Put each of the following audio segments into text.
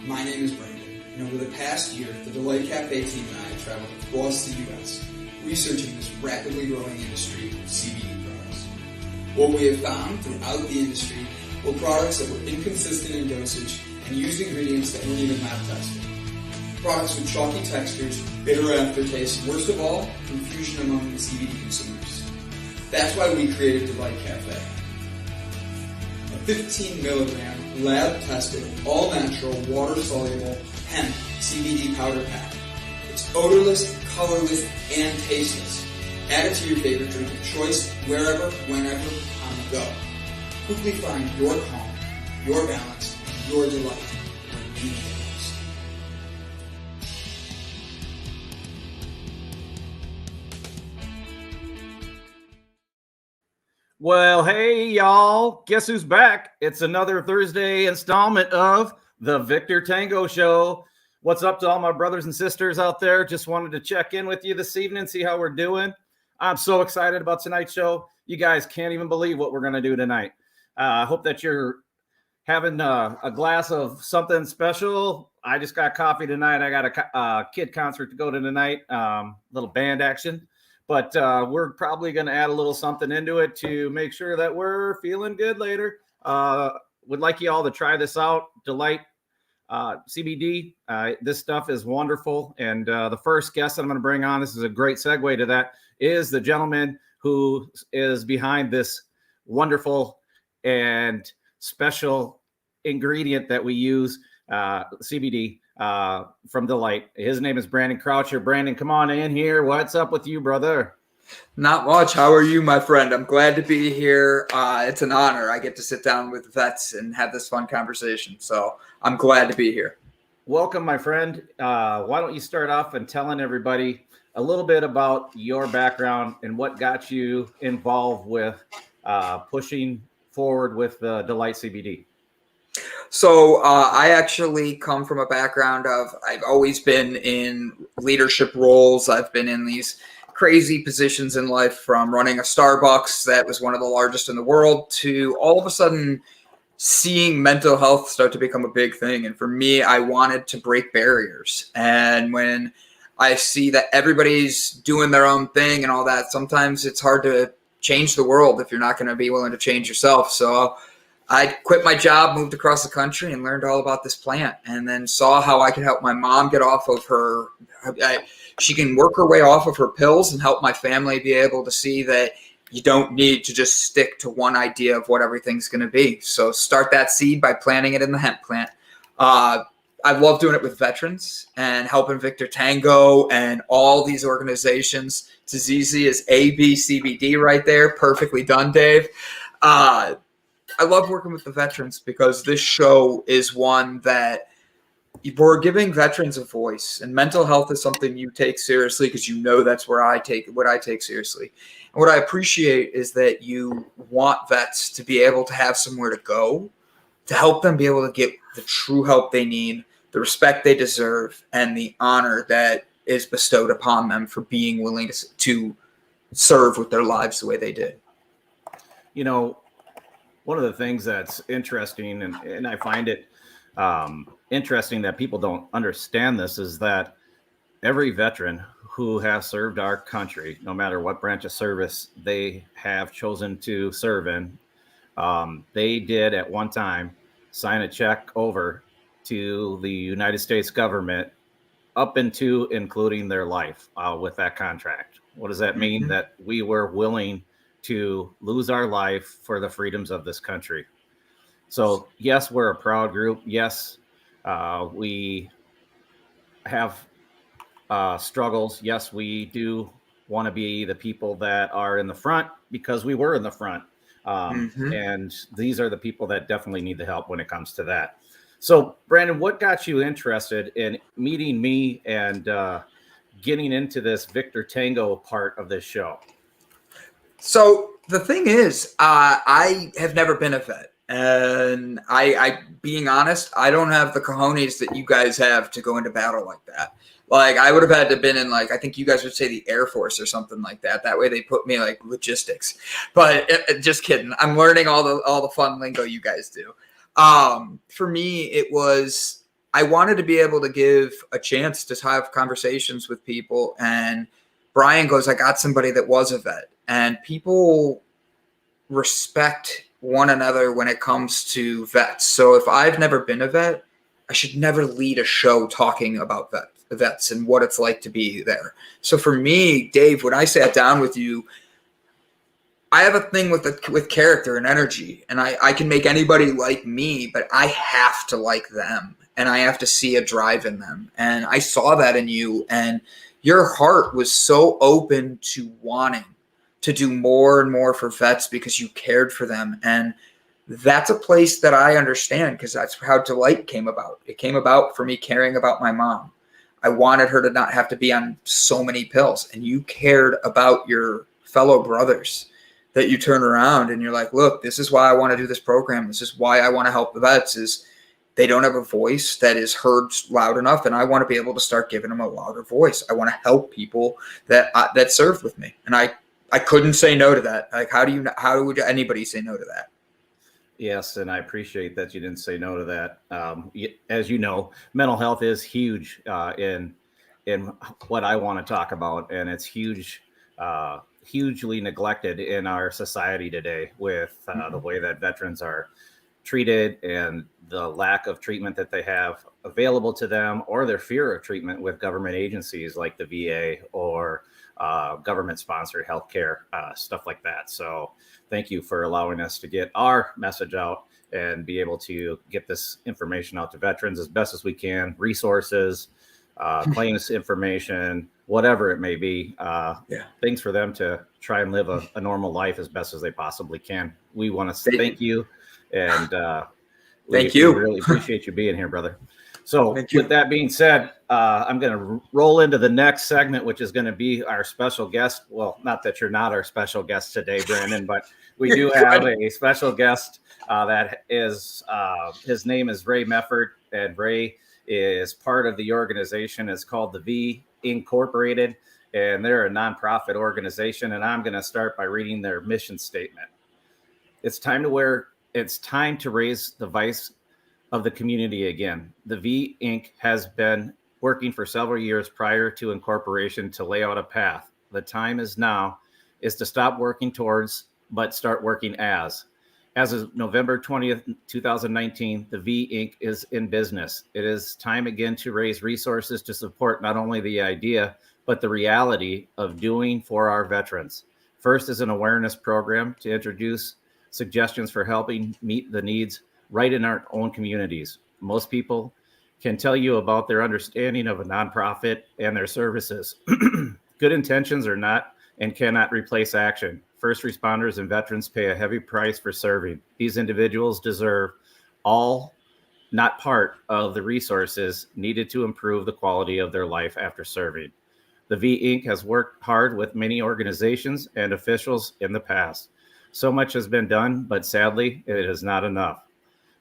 My name is Brandon, and over the past year, the Delight Cafe team and I have traveled across the U.S. researching this rapidly growing industry of CBD products. What we have found throughout the industry were products that were inconsistent in dosage and used ingredients that weren't even lab tested. Products with chalky textures, bitter aftertaste, and worst of all, confusion among the CBD consumers. That's why we created Delight Cafe. A 15 milligram lab-tested, all-natural, water-soluble hemp CBD powder pack. It's odorless, colorless, and tasteless. Add it to your favorite drink of choice, wherever, whenever, on the go. Quickly find your calm, your balance, and your delight when you need it most. Well, hey, y'all. Guess who's back? It's another Thursday installment of the Victor Tango Show. What's up to all my brothers and sisters out there? Just wanted to check in with you this evening, see how we're doing. I'm so excited about tonight's show. You guys can't even believe what we're going to do tonight. I hope that you're having a glass of something special. I just got coffee tonight. I got a kid concert to go to tonight, little band action. But we're probably going to add a little something into it to make sure that we're feeling good later. Would like you all to try this out. Delight CBD. This stuff is wonderful. And the first guest that I'm going to bring on, this is a great segue to that, is the gentleman who is behind this wonderful and special ingredient that we use, CBD. From Delight. His name is Brandon Croucher. Brandon, come on in here. What's up with you, brother? Not much. How are you, my friend? I'm glad to be here. It's an honor. I get to sit down with vets and have this fun conversation. So I'm glad to be here. Welcome, my friend. Why don't you start off and telling everybody a little bit about your background and what got you involved with pushing forward with Delight CBD? So I actually come from a background of I've always been in leadership roles. I've been in these crazy positions in life, from running a Starbucks that was one of the largest in the world to all of a sudden seeing mental health start to become a big thing. And for me, I wanted to break barriers. And when I see that everybody's doing their own thing and all that, sometimes it's hard to change the world if you're not going to be willing to change yourself. So I quit my job, moved across the country, and learned all about this plant, and then saw how I could help my mom get off of her. She can work her way off of her pills and help my family be able to see that you don't need to just stick to one idea of what everything's going to be. So start that seed by planting it in the hemp plant. I love doing it with veterans and helping Victor Tango and all these organizations. It's as easy as ABCBD right there. Perfectly done, Dave. I love working with the veterans because this show is one that we're giving veterans a voice, and mental health is something you take seriously because you know that's where I take seriously. And what I appreciate is that you want vets to be able to have somewhere to go, to help them be able to get the true help they need, the respect they deserve, and the honor that is bestowed upon them for being willing to serve with their lives the way they did. You know, one of the things that's interesting, and I find it interesting that people don't understand this, is that every veteran who has served our country, no matter what branch of service they have chosen to serve in, they did at one time sign a check over to the United States government up into including their life with that contract. What does that mean? That we were willing to lose our life for the freedoms of this country. So yes, we're a proud group. Yes, we have struggles. Yes, we do want to be the people that are in the front because we were in the front. And these are the people that definitely need the help when it comes to that. So Brandon, what got you interested in meeting me and getting into this Victor Tango part of this show? So the thing is, I have never been a vet, and I being honest, I don't have the cojones that you guys have to go into battle like that. Like, I would have had to been in, like, I think you guys would say the Air Force or something like that. That way they put me like logistics. But just kidding. I'm learning all the fun lingo you guys do. For me, it was, I wanted to be able to give a chance to have conversations with people. And Brian goes, I got somebody that was a vet, and people respect one another when it comes to vets. So if I've never been a vet, I should never lead a show talking about vets and what it's like to be there. So for me, Dave, when I sat down with you, I have a thing with character and energy, and I can make anybody like me, but I have to like them, and I have to see a drive in them. And I saw that in you, and your heart was so open to wanting to do more and more for vets because you cared for them. And that's a place that I understand, because that's how Delight came about. It came about for me caring about my mom. I wanted her to not have to be on so many pills, and you cared about your fellow brothers, that you turn around and you're like, look, this is why I want to do this program. This is why I want to help the vets, is they don't have a voice that is heard loud enough. And I want to be able to start giving them a louder voice. I want to help people that served with me. And I couldn't say no to that. Like, how would anybody say no to that? Yes, and I appreciate that you didn't say no to that. As you know, mental health is huge in what I want to talk about, and it's hugely neglected in our society today, with the way that veterans are treated and the lack of treatment that they have available to them, or their fear of treatment with government agencies like the VA or government-sponsored healthcare, stuff like that. So thank you for allowing us to get our message out and be able to get this information out to veterans as best as we can. Resources, claims information, whatever it may be, things for them to try and live a normal life as best as they possibly can. We want to thank you, and we really appreciate you being here, brother. So with that being said, I'm going to roll into the next segment, which is going to be our special guest. Well, not that you're not our special guest today, Brandon, but we do have a special guest that is, his name is Ray Mefford, and Ray is part of the organization. It's called the V Incorporated, and they're a nonprofit organization. And I'm going to start by reading their mission statement. It's time to raise the voice of the community again. The V Inc. has been working for several years prior to incorporation to lay out a path. The time is now is to stop working towards, but start working as. As of November 20th, 2019, the V Inc. is in business. It is time again to raise resources to support not only the idea, but the reality of doing for our veterans. First is an awareness program to introduce suggestions for helping meet the needs right in our own communities. Most people can tell you about their understanding of a nonprofit and their services. Good intentions are not and cannot replace action. First responders and veterans pay a heavy price for serving. These individuals deserve all, not part of the resources needed to improve the quality of their life after serving. The V Inc. has worked hard with many organizations and officials in the past. So much has been done, but sadly, it is not enough.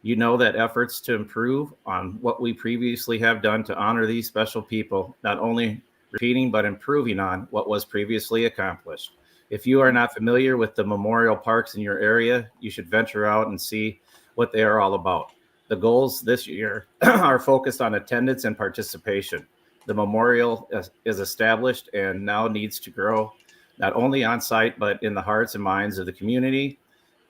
You know that efforts to improve on what we previously have done to honor these special people, not only repeating, but improving on what was previously accomplished. If you are not familiar with the memorial parks in your area, you should venture out and see what they are all about. The goals this year are focused on attendance and participation. The memorial is established and now needs to grow, not only on site, but in the hearts and minds of the community,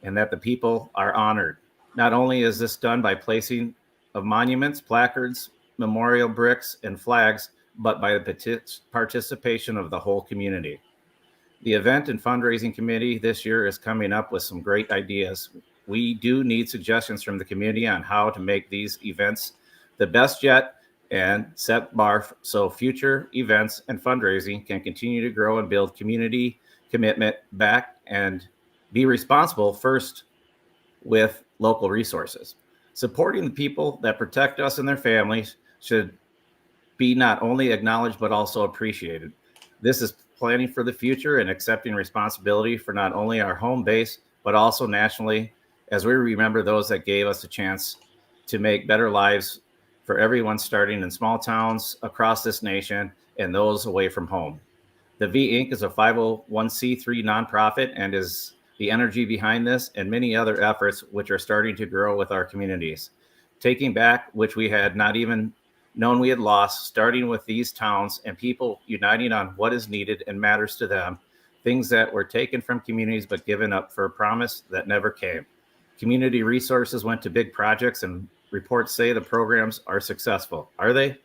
and that the people are honored. Not only is this done by placing of monuments, placards, memorial bricks, and flags, but by the participation of the whole community. The event and fundraising committee this year is coming up with some great ideas. We do need suggestions from the community on how to make these events the best yet and set bar so future events and fundraising can continue to grow and build community commitment back and be responsible first with local resources. Supporting the people that protect us and their families should be not only acknowledged, but also appreciated. This is planning for the future and accepting responsibility for not only our home base, but also nationally, as we remember those that gave us a chance to make better lives for everyone, starting in small towns across this nation and those away from home. The V Inc. is a 501c3 nonprofit and is the energy behind this and many other efforts which are starting to grow with our communities. taking back which we had not even known we had lost, starting with these towns and people uniting on what is needed and matters to them, things that were taken from communities but given up for a promise that never came. Community resources went to big projects, and reports say the programs are successful. Are they?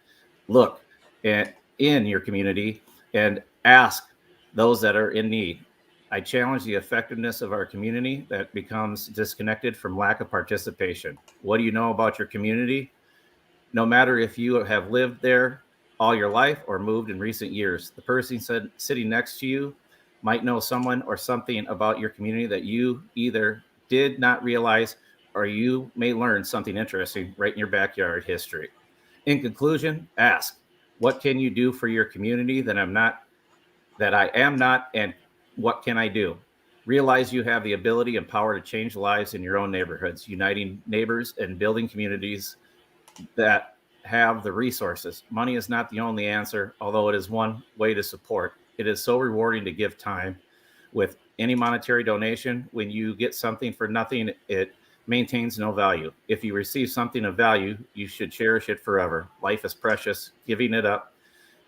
Look in your community and ask those that are in need. I challenge the effectiveness of our community that becomes disconnected from lack of participation. What do you know about your community? No matter if you have lived there all your life or moved in recent years, the person sitting next to you might know someone or something about your community that you either did not realize, or you may learn something interesting right in your backyard history. In conclusion, ask, what can you do for your community that I am not, and what can I do? Realize you have the ability and power to change lives in your own neighborhoods, uniting neighbors and building communities that have the resources. Money is not the only answer, although it is one way to support. It is so rewarding to give time. With any monetary donation, when you get something for nothing, it maintains no value. If you receive something of value, you should cherish it forever. Life is precious. Giving it up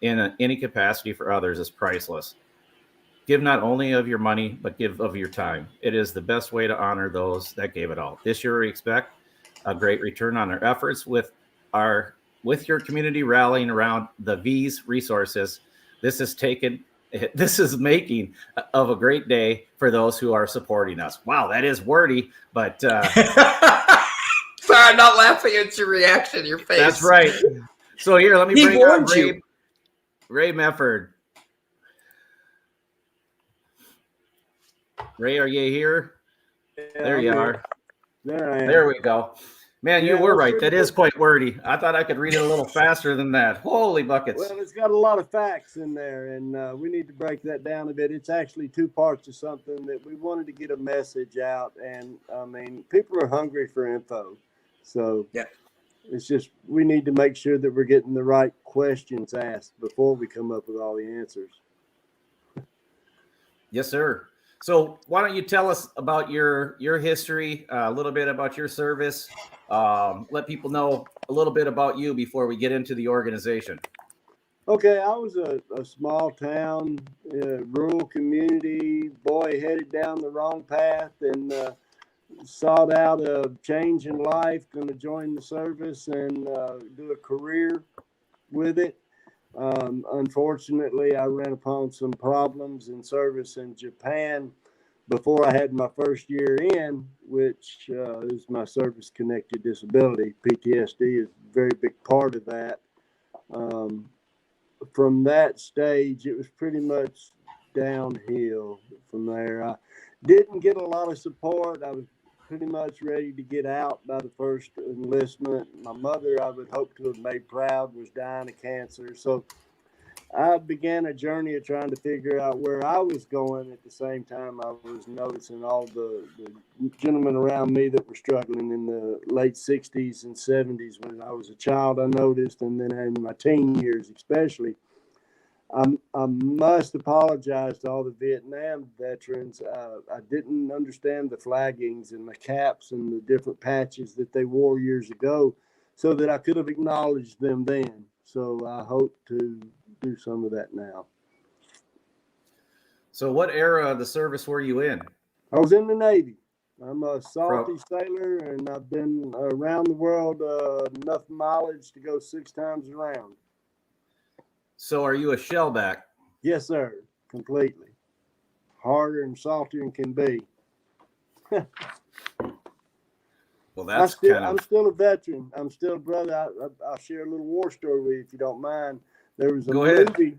in any capacity for others is priceless. Give not only of your money, but give of your time. It is the best way to honor those that gave it all. This year, we expect a great return on our efforts with your community rallying around the V's resources. This is making of a great day for those who are supporting us. Wow, that is wordy, but Sorry, I'm not laughing at your reaction, your face. That's right. So here, let me bring on Ray Mefford. Ray, are you here? Yeah, there you are. There I am. There we go. Man, you were right. That is quite wordy. I thought I could read it a little faster than that. Holy buckets. Well, it's got a lot of facts in there, and we need to break that down a bit. It's actually two parts of something that we wanted to get a message out. And, I mean, people are hungry for info. So it's just we need to make sure that we're getting the right questions asked before we come up with all the answers. Yes, sir. So why don't you tell us about your history, a little bit about your service, let people know a little bit about you before we get into the organization. Okay, I was a small town, rural community boy headed down the wrong path and sought out a change in life, going to join the service and do a career with it. Unfortunately, I ran upon some problems in service in Japan before I had my first year in, which is my service-connected disability. PTSD is a very big part of that. From that stage, it was pretty much downhill from there. I didn't get a lot of support. I was pretty much ready to get out by the first enlistment. My mother, I would hope to have made proud, was dying of cancer. So I began a journey of trying to figure out where I was going. At the same time, I was noticing all the gentlemen around me that were struggling in the late 60s and 70s. When I was a child, I noticed, and then in my teen years especially. I must apologize to all the Vietnam veterans. I didn't understand the flaggings and the caps and the different patches that they wore years ago so that I could have acknowledged them then. So I hope to do some of that now. So what era of the service were you in? I was in the Navy. I'm a salty sailor, and I've been around the world enough mileage to go 6 times around. So are you a shellback? Yes, sir. Completely. Harder and saltier than can be. Well, that's I'm still a veteran. I'm still a brother. I'll share a little war story with you if you don't mind. There was a movie.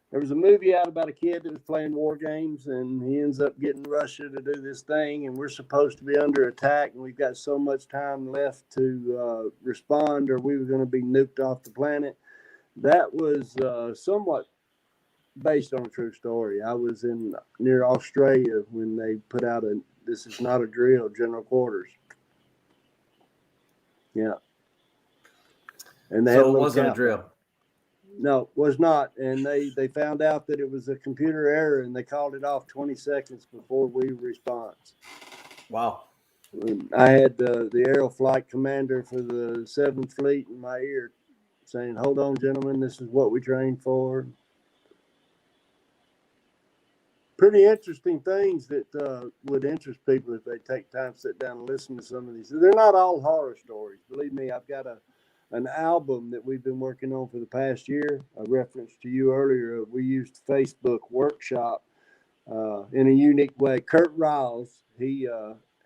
There was a movie out about a kid that was playing war games, and he ends up getting Russia to do this thing, and we're supposed to be under attack, and we've got so much time left to respond, or we were going to be nuked off the planet. That was somewhat based on a true story. I was near Australia when they put out "This is not a drill," general quarters. Yeah. And they so it wasn't a drill. No, it was not. And they found out that it was a computer error, and they called it off 20 seconds before we response. Wow. I had the aerial flight commander for the 7th Fleet in my ear saying, "Hold on, gentlemen, this is what we trained for." Pretty interesting things that would interest people if they take time to sit down and listen to some of these. They're not all horror stories. Believe me, I've got an album that we've been working on for the past year. I referenced to you earlier. We used Facebook Workshop in a unique way. Kurt Riles, he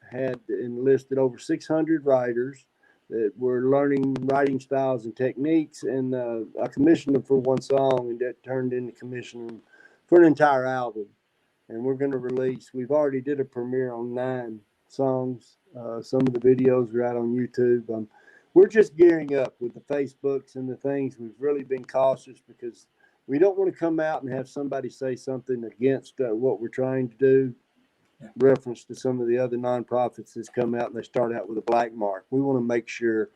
had enlisted over 600 writers that were learning writing styles and techniques, and I commissioned them for one song, and that turned into commissioning for an entire album. And we're going to release, we've already did a premiere on 9 songs. Some of the videos are out on YouTube. We're just gearing up with the Facebooks and the things. We've really been cautious because we don't want to come out and have somebody say something against what we're trying to do. Yeah. Reference to some of the other nonprofits that's come out and they start out with a black mark. We want to make sure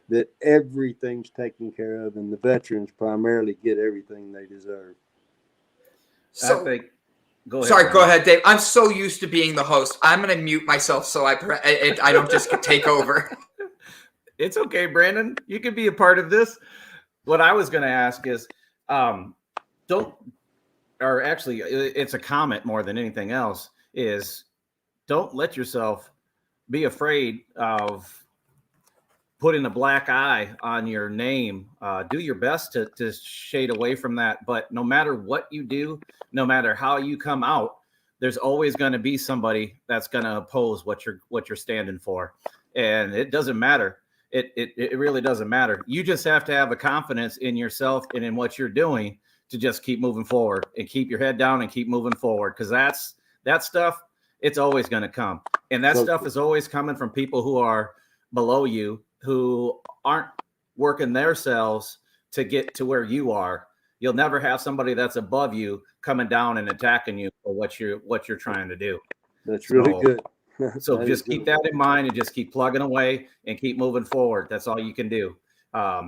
that everything's taken care of and the veterans primarily get everything they deserve. So, I think. Go ahead. Sorry, go ahead, Dave. I'm so used to being the host. I'm going to mute myself so I don't just take over. It's okay, Brandon. You can be a part of this. What I was going to ask is, it's a comment more than anything else, is don't let yourself be afraid of putting a black eye on your name. Do your best to shade away from that. But no matter what you do, no matter how you come out, there's always going to be somebody that's going to oppose what you're standing for. And it doesn't matter. It really doesn't matter. You just have to have a confidence in yourself and in what you're doing to just keep moving forward and keep your head down and keep moving forward. Because that stuff, it's always going to come. And that stuff is always coming from people who are below you, who aren't working themselves to get to where you are. You'll never have somebody that's above you coming down and attacking you for what you're trying to do. That's really good. So just keep that in mind and just keep plugging away and keep moving forward. That's all you can do.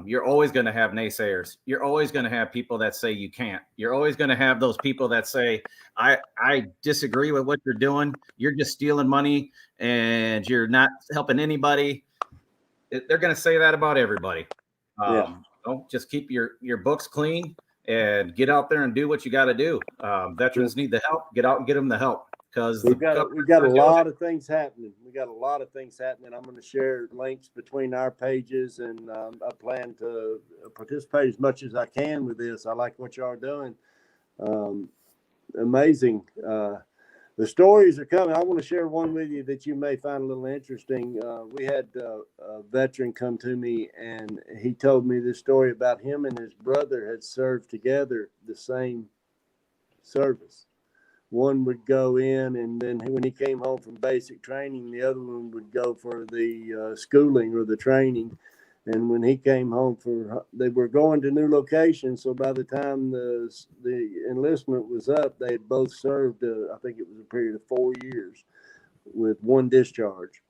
You're always going to have naysayers. You're always going to have people that say you can't. You're always going to have those people that say, I disagree with what you're doing. You're just stealing money and you're not helping anybody. They're going to say that about everybody. Just keep your books clean and get out there and do what you got to do. Veterans need the help. Get out and get them the help. Because we've got a lot of things happening. I'm going to share links between our pages, and I plan to participate as much as I can with this. I like what y'all are doing. Amazing. The stories are coming. I want to share one with you that you may find a little interesting. We had a veteran come to me, and he told me this story about him and his brother had served together the same service. One would go in, and then when he came home from basic training, the other one would go for the schooling or the training. And when he came home they were going to new locations. So by the time the enlistment was up, they had both served, I think it was a period of 4 years with one discharge.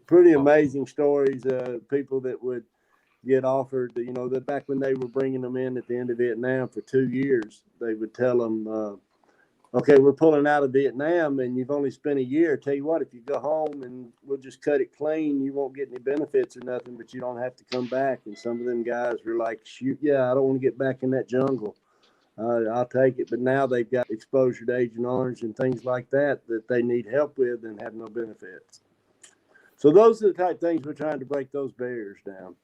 Pretty amazing stories. People that would get offered, that back when they were bringing them in at the end of Vietnam for 2 years, they would tell them, okay, we're pulling out of Vietnam and you've only spent a year. Tell you what, if you go home and we'll just cut it clean, you won't get any benefits or nothing, but you don't have to come back. And some of them guys were like, shoot, yeah, I don't want to get back in that jungle. I'll take it. But now they've got exposure to Agent Orange and things like that they need help with and have no benefits. So those are the type of things we're trying to break those barriers down.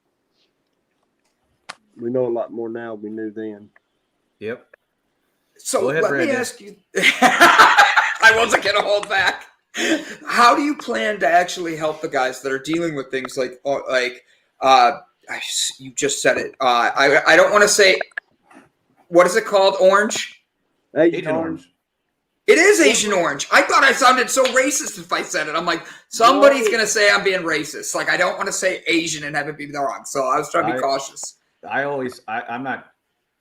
We know a lot more now than we knew then. Yep. So let me ask you, I wasn't going to hold back. How do you plan to actually help the guys that are dealing with things like you just said it. I don't want to say, what is it called? Orange? Agent Orange. It is Asian Orange. I thought I sounded so racist if I said it. I'm like, somebody's going to say I'm being racist. Like, I don't want to say Asian and have it be wrong. So I was trying to be cautious. I'm not.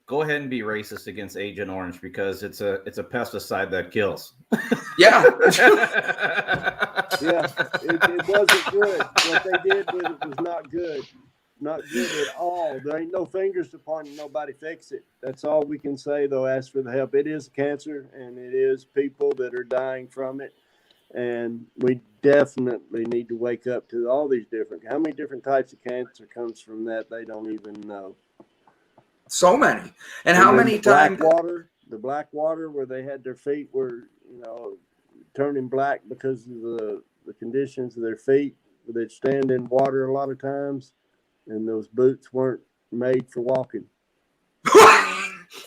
Go ahead and be racist against Agent Orange because it's a pesticide that kills. Yeah. Yeah. It wasn't good. What they did with it was not good. Not good at all. There ain't no fingers to point and nobody fix it. That's all we can say, though. Ask for the help. It is cancer, and it is people that are dying from it. And we definitely need to wake up to all these how many different types of cancer comes from that they don't even know. So many. And how many times? The black water where they had their feet were, turning black because of the conditions of their feet. They'd stand in water a lot of times, and those boots weren't made for walking.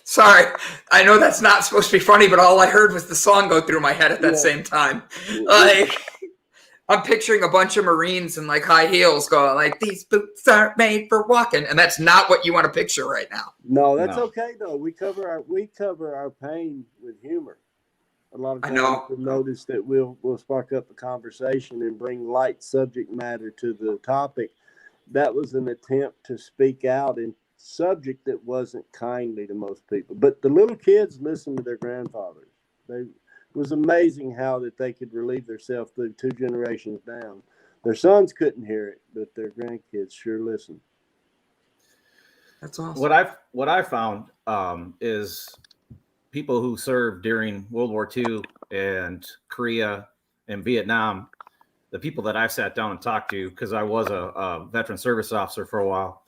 Sorry, I know that's not supposed to be funny, but all I heard was the song go through my head at that same time. Like, I'm picturing a bunch of Marines in like high heels going like, these boots aren't made for walking, and that's not what you want to picture right now. No, that's okay though. We cover our pain with humor. A lot of times you'll notice that we'll spark up a conversation and bring light subject matter to the topic. That was an attempt to speak out in subject that wasn't kindly to most people. But the little kids listened to their grandfathers. It was amazing how that they could relieve themselves through 2 generations down. Their sons couldn't hear it, but their grandkids sure listened. That's awesome. What I've found is people who served during World War II and Korea and Vietnam, the people that I've sat down and talked to, because I was a veteran service officer for a while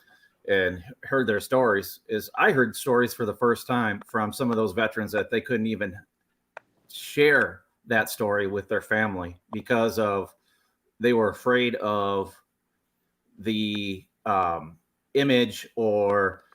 and heard their stories, is I heard stories for the first time from some of those veterans that they couldn't even share that story with their family because of they were afraid of the image or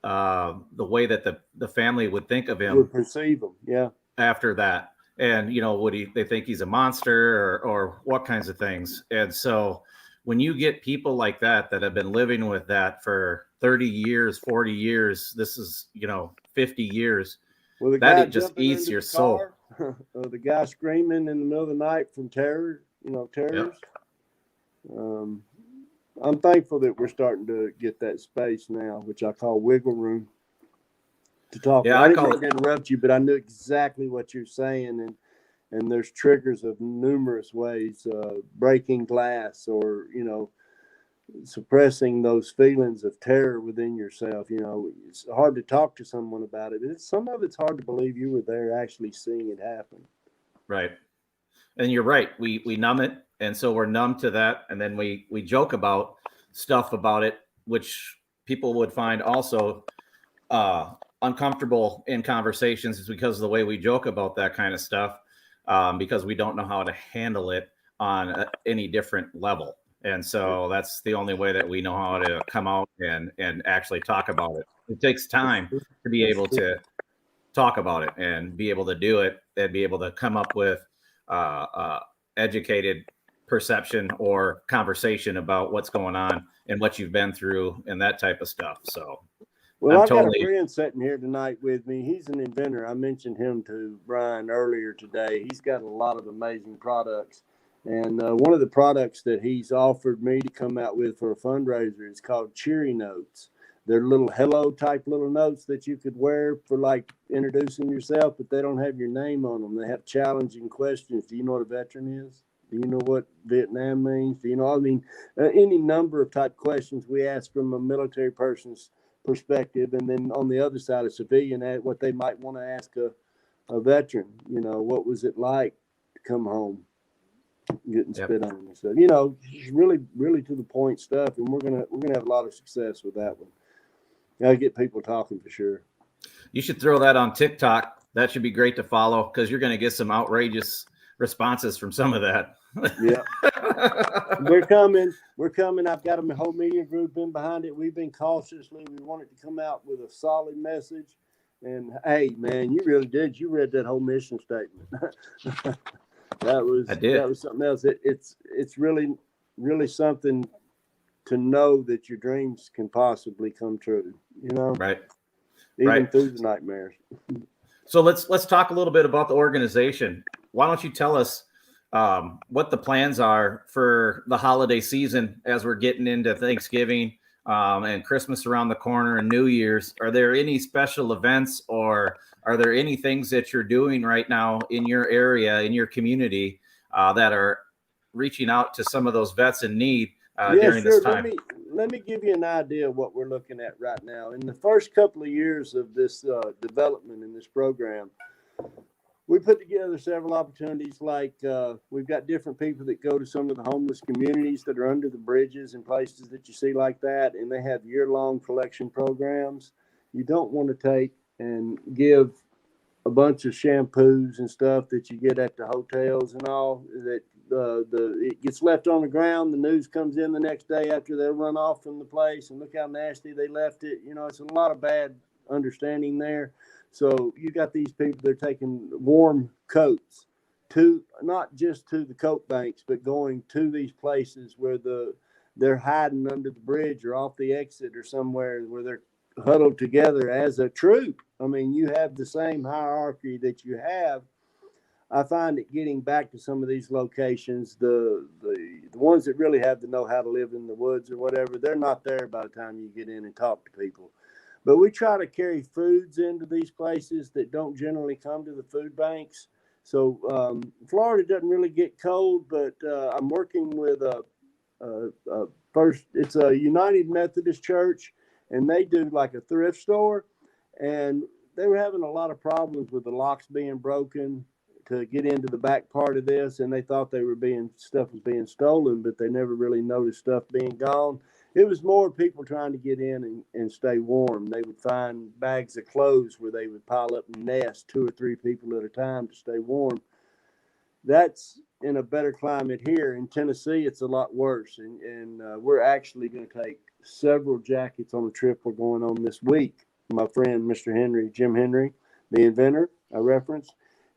the way that the family would think of him, would perceive him, after that. And would they think he's a monster or what kinds of things? And so when you get people like that have been living with that for 30 years, 40 years, this is 50 years, that it just eats your soul. The guy screaming in the middle of the night from terrors. Yep. I'm thankful that we're starting to get that space now, which I call wiggle room, to talk. Yeah, I didn't mean to interrupt you, but I knew exactly what you're saying, and there's triggers of numerous ways, breaking glass or suppressing those feelings of terror within yourself. It's hard to talk to someone about it. Some of it's hard to believe you were there actually seeing it happen. Right. And you're right. We numb it. And so we're numb to that. And then we joke about stuff about it, which people would find also uncomfortable in conversations, is because of the way we joke about that kind of stuff, because we don't know how to handle it on any different level. And so that's the only way that we know how to come out and actually talk about it. It takes time to be able to talk about it and be able to do it and be able to come up with educated perception or conversation about what's going on and what you've been through and that type of stuff. So, well, I've got a friend sitting here tonight with me. He's an inventor. I mentioned him to Brian earlier today. He's got a lot of amazing products. And one of the products that he's offered me to come out with for a fundraiser is called Cheery Notes. They're little hello type little notes that you could wear for like introducing yourself, but they don't have your name on them. They have challenging questions. Do you know what a veteran is? Do you know what Vietnam means? Do you know? Any number of type questions we ask from a military person's perspective, and then on the other side, a civilian, what they might want to ask a veteran. What was it like to come home, getting spit on and stuff? Really, really to the point stuff, and we're gonna have a lot of success with that one. Gotta get people talking for sure. You should throw that on TikTok. That should be great to follow, because you're going to get some outrageous responses from some of that. Yeah. We're coming. I've got a whole media group in behind it. We've been cautiously. We wanted to come out with a solid message. And hey, man, you really did. You read that whole mission statement. That was something else. It's really, really something to know that your dreams can possibly come true, right? Even through the nightmares. So let's talk a little bit about the organization. Why don't you tell us what the plans are for the holiday season as we're getting into Thanksgiving and Christmas around the corner and New Year's? Are there any special events, or are there any things that you're doing right now in your area, in your community, that are reaching out to some of those vets in need during this time? Let me give you an idea of what we're looking at right now. In the first couple of years of this development in this program, we put together several opportunities. Like we've got different people that go to some of the homeless communities that are under the bridges and places that you see like that, and they have year-long collection programs. You don't want to take and give a bunch of shampoos and stuff that you get at the hotels and all that. It gets left on the ground. The news comes in the next day after they run off from the place, and look how nasty they left it. You know, it's a lot of bad understanding there. So you got these people, they're taking warm coats to not just to the coat banks, but going to these places where they're hiding under the bridge or off the exit or somewhere where they're huddled together as a troop. I mean, you have the same hierarchy that you have. I find it getting back to some of these locations, the ones that really have to know how to live in the woods or whatever, they're not there by the time you get in and talk to people. But we try to carry foods into these places that don't generally come to the food banks. So Florida doesn't really get cold, but I'm working with it's a United Methodist Church, and they do like a thrift store. And they were having a lot of problems with the locks being broken to get into the back part of this, and they thought stuff was being stolen, but they never really noticed stuff being gone. It was more people trying to get in and stay warm. They would find bags of clothes where they would pile up and nest 2 or 3 people at a time to stay warm. That's in a better climate here. In Tennessee, it's a lot worse, and we're actually going to take several jackets on a trip we're going on this week. My friend, Mr. Henry, Jim Henry, the inventor I referenced,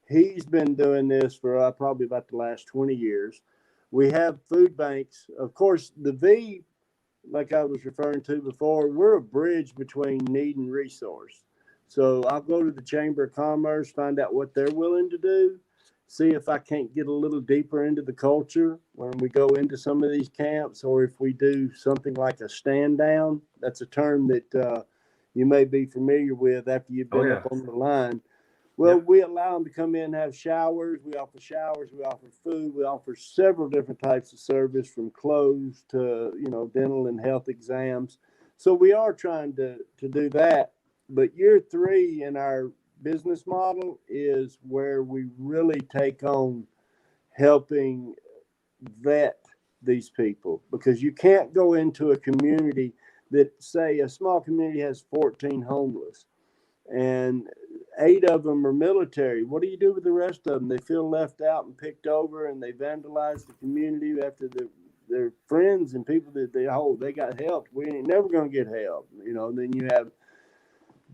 he's been doing this for probably about the last 20 years. We have food banks. Of course, the V, like I was referring to before, we're a bridge between need and resource. So I'll go to the Chamber of Commerce, find out what they're willing to do, see if I can't get a little deeper into the culture when we go into some of these camps, or if we do something like a stand down. That's a term that you may be familiar with after you've been up on the line. Well, we allow them to come in and have showers. We offer showers. We offer food. We offer several different types of service, from clothes to, dental and health exams. So we are trying to do that. But year 3 in our business model is where we really take on helping vet these people, because you can't go into a community that, say, a small community has 14 homeless and 8 of them are military. What do you do with the rest of them? They feel left out and picked over, and they vandalize the community after their friends and people that they got help. We ain't never going to get help. Then you have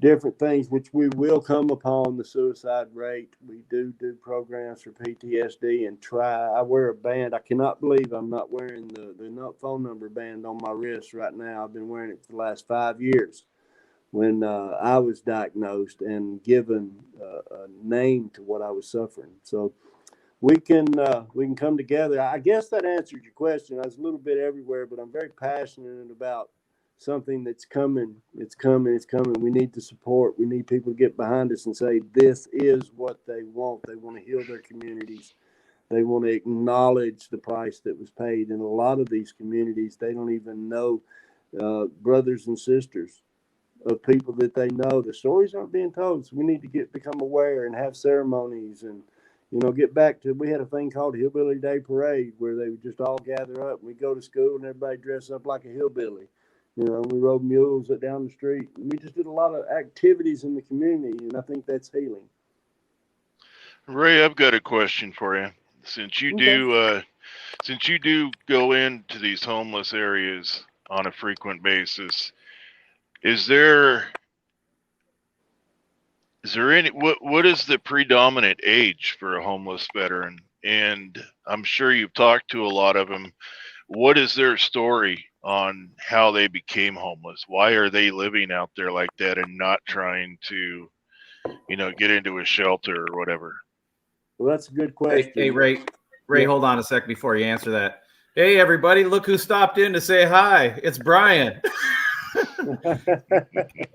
different things, which we will come upon the suicide rate. We do programs for PTSD and I wear a band. I cannot believe I'm not wearing the phone number band on my wrist right now. I've been wearing it for the last 5 years. When I was diagnosed and given a name to what I was suffering. So we can come together. I guess that answered your question. I was a little bit everywhere, but I'm very passionate about something that's coming. It's coming. We need the support. We need people to get behind us and say, this is what they want. They want to heal their communities. They want to acknowledge the price that was paid. In a lot of these communities, they don't even know brothers and sisters of people that they know. The stories aren't being told, so we need to become aware and have ceremonies and get back to. We had a thing called Hillbilly Day Parade where they would just all gather up and we go to school and everybody dress up like a hillbilly. We rode mules down the street. We just did a lot of activities in the community, and I think that's healing. Ray, I've got a question for you. Since you do go into these homeless areas on a frequent basis, Is there any, what is the predominant age for a homeless veteran? And I'm sure you've talked to a lot of them. What is their story on how they became homeless? Why are they living out there like that and not trying to, get into a shelter or whatever? Well, that's a good question. Hey, Ray, hold on a sec before you answer that. Hey, everybody, look who stopped in to say hi. It's Brian. All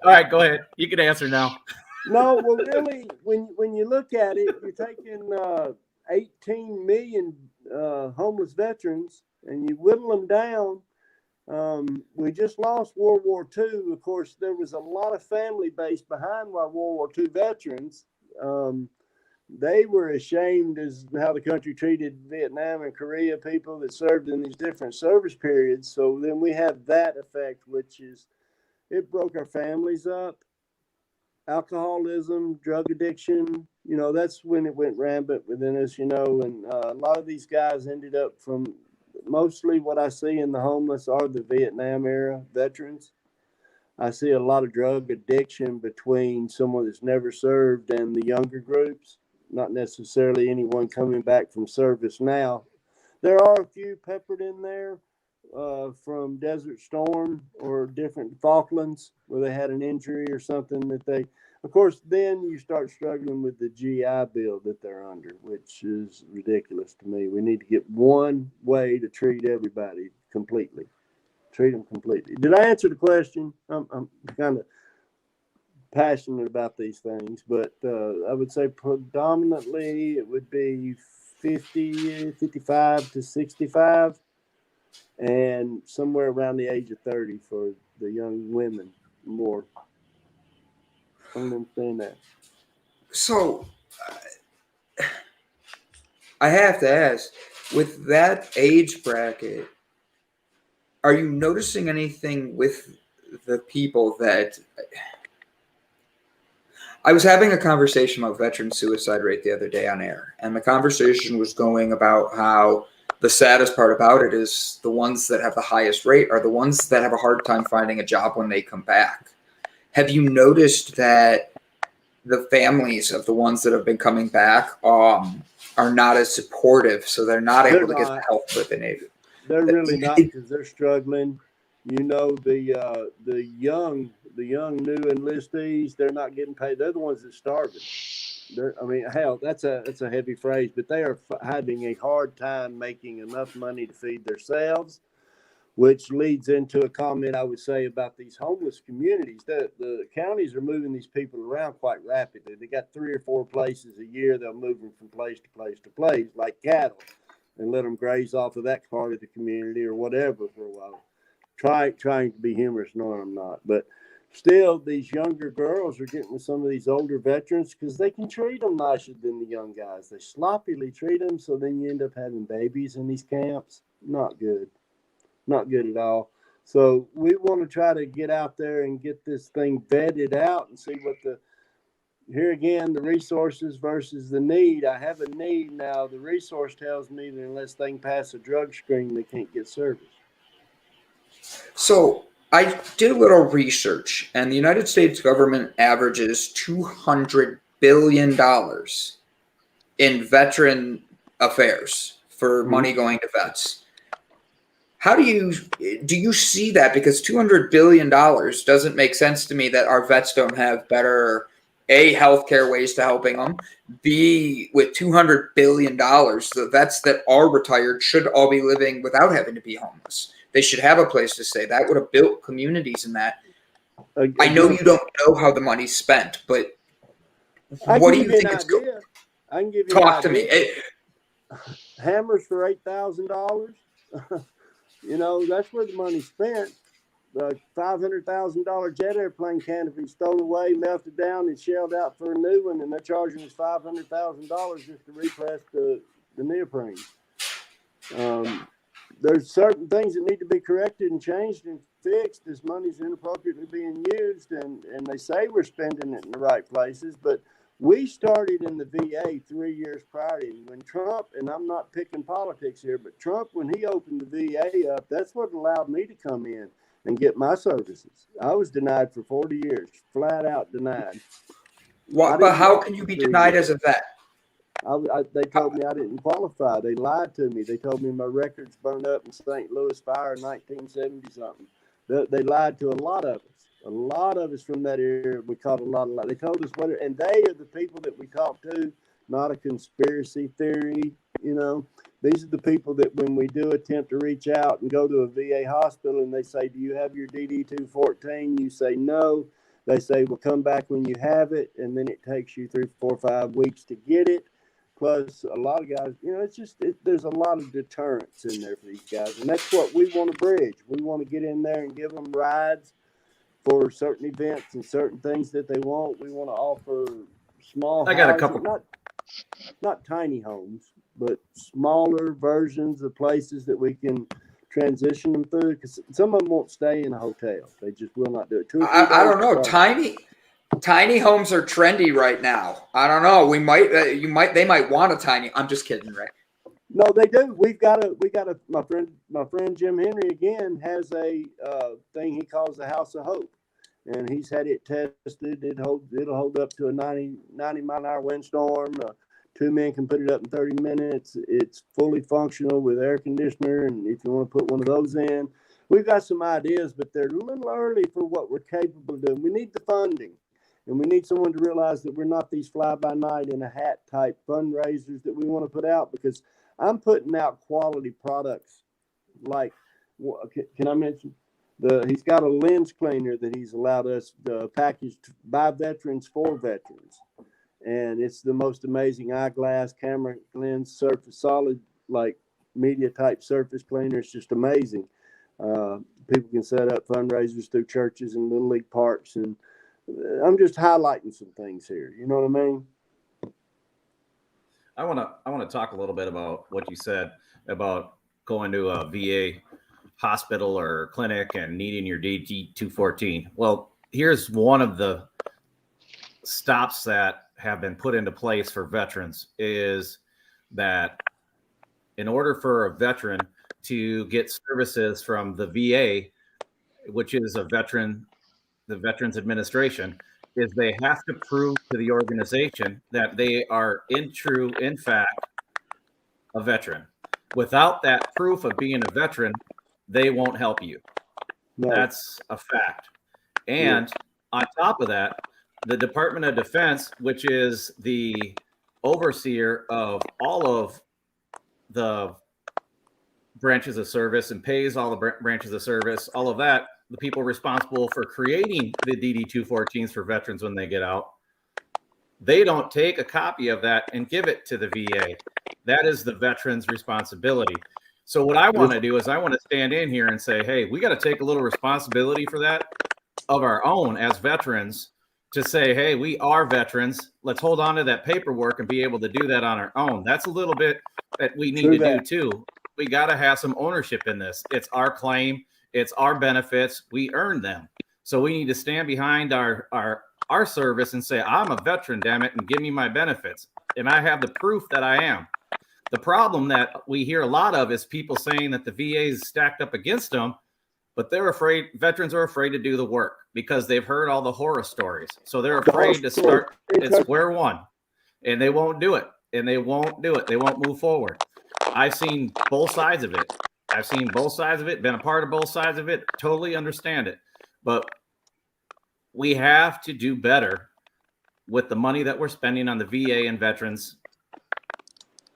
right, go ahead. You can answer now. No, well, really, when you look at it, you're taking 18 million homeless veterans and you whittle them down. We just lost World War II. Of course, there was a lot of family base behind our World War II veterans. they were ashamed as how the country treated Vietnam and Korea people that served in these different service periods. So then we have that effect, which is it broke our families up. Alcoholism, drug addiction, that's when it went rampant within us, and a lot of these guys ended up from mostly what I see in the homeless are the Vietnam era veterans. I see a lot of drug addiction between someone that's never served and the younger groups, not necessarily anyone coming back from service now. There are a few peppered in there from Desert Storm or different Falklands where they had an injury or something of course, then you start struggling with the GI Bill that they're under, which is ridiculous to me. We need to get one way to treat everybody completely. Treat them completely. Did I answer the question? I'm kind of passionate about these things, but I would say predominantly it would be 55 to 65 and somewhere around the age of 30 for the young women more. I don't understand that. So I have to ask, with that age bracket, are you noticing anything with the people that I was having a conversation about veteran suicide rate the other day on air, and the conversation was going about how the saddest part about it is the ones that have the highest rate are the ones that have a hard time finding a job when they come back. Have you noticed that the families of the ones that have been coming back are not as supportive, so they're not able to get the help that they need? They're really not, because they're struggling. The young new enlistees, they're not getting paid. They're the ones that starving. Hell, that's a heavy phrase, but they are having a hard time making enough money to feed themselves, which leads into a comment I would say about these homeless communities. The counties are moving these people around quite rapidly. They got 3 or 4 places a year. They'll move them from place to place to place like cattle and let them graze off of that part of the community or whatever for a while. Trying to be humorous, no, I'm not. But still, these younger girls are getting with some of these older veterans because they can treat them nicer than the young guys. They sloppily treat them, so then you end up having babies in these camps. Not good. Not good at all. So we want to try to get out there and get this thing vetted out and see what here again, the resources versus the need. I have a need now. The resource tells me that unless they can pass a drug screen, they can't get service. So I did a little research, and the United States government averages $200 billion in veteran affairs for money going to vets. How do you see that? Because $200 billion doesn't make sense to me that our vets don't have better, A, healthcare ways to helping them, B, with $200 billion, the vets that are retired should all be living without having to be homeless. They should have a place to stay. That would have built communities in that. I know you don't know how the money's spent, but what do you think it's going? I can give you Talk to me. Hammers for $8,000. That's where the money's spent. The $500,000 jet airplane canopy stolen away, melted down, and shelled out for a new one, and they're charging us $500,000 just to repress the neoprene. There's certain things that need to be corrected and changed and fixed. This money's inappropriately being used, and they say we're spending it in the right places, but we started in the VA 3 years prior to when Trump, and I'm not picking politics here, but Trump, when he opened the VA up, that's what allowed me to come in and get my services. I was denied for 40 years, flat out denied. But how can you be denied as a vet? They told me I didn't qualify. They lied to me. They told me my records burned up in St. Louis fire in 1970-something. They lied to a lot of us. A lot of us from that area, we caught a lot of lies. They told us and they are the people that we talk to, not a conspiracy theory. These are the people that when we do attempt to reach out and go to a VA hospital and they say, do you have your DD-214? You say no. They say, well, come back when you have it. And then it takes you 3, 4, 5 weeks to get it. Plus, a lot of guys, there's a lot of deterrence in there for these guys. And that's what we want to bridge. We want to get in there and give them rides for certain events and certain things that they want. We want to offer small. I got a couple. not tiny homes, but smaller versions of places that we can transition them through. Because some of them won't stay in a hotel; they just will not do it. I don't know. Tiny homes are trendy right now. I don't know. They might want a tiny. I'm just kidding, Ray. No, they do. We got a. My friend Jim Henry again has a thing he calls the House of Hope, and he's had it tested. It'll hold up to a 90 mile an hour windstorm. 2 men can put it up in 30 minutes. It's fully functional with air conditioner, and if you want to put one of those in, we've got some ideas, but they're a little early for what we're capable of doing. We need the funding, and we need someone to realize that we're not these fly-by-night in a hat type fundraisers that we want to put out, because I'm putting out quality products. Like, can I mention? He's got a lens cleaner that he's allowed us to package by veterans for veterans. And it's the most amazing eyeglass, camera lens, surface, solid, like media type surface cleaner. It's just amazing. People can set up fundraisers through churches and little league parks. And I'm just highlighting some things here. You know what I mean? I want to talk a little bit about what you said about going to a VA hospital or clinic and needing your DD-214. Well, here's one of the stops that have been put into place for veterans, is that in order for a veteran to get services from the VA, which is the Veterans Administration, is they have to prove to the organization that they are in fact a veteran. Without that proof of being a veteran, they won't help you. No. That's a fact. And on top of that, the Department of Defense, which is the overseer of all of the branches of service and pays all the branches of service, all of that, the people responsible for creating the DD-214s for veterans when they get out, they don't take a copy of that and give it to the VA. That is the veteran's responsibility. So what I want to do is I want to stand in here and say, hey, we got to take a little responsibility for that of our own as veterans, to say, hey, we are veterans. Let's hold on to that paperwork and be able to do that on our own. That's a little bit that we need to do too. We got to have some ownership in this. It's our claim. It's our benefits. We earned them. So we need to stand behind our service and say, I'm a veteran, damn it, and give me my benefits. And I have the proof that I am. The problem that we hear a lot of is people saying that the VA is stacked up against them, but they're afraid, veterans are afraid to do the work because they've heard all the horror stories. So they're afraid to start at square one, and they won't do it. And they won't do it. They won't move forward. I've seen both sides of it. Been a part of both sides of it, totally understand it. But we have to do better with the money that we're spending on the VA and veterans.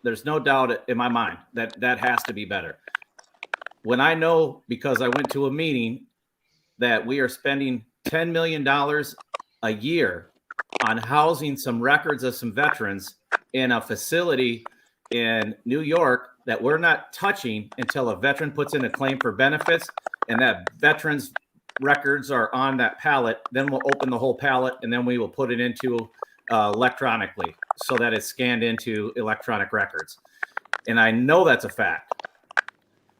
There's no doubt in my mind that that has to be better. When I know, because I went to a meeting, that we are spending $10 million a year on housing some records of some veterans in a facility in New York that we're not touching until a veteran puts in a claim for benefits, and that veterans records are on that pallet, then we'll open the whole pallet and then we will put it into electronically so that it's scanned into electronic records. And I know that's a fact.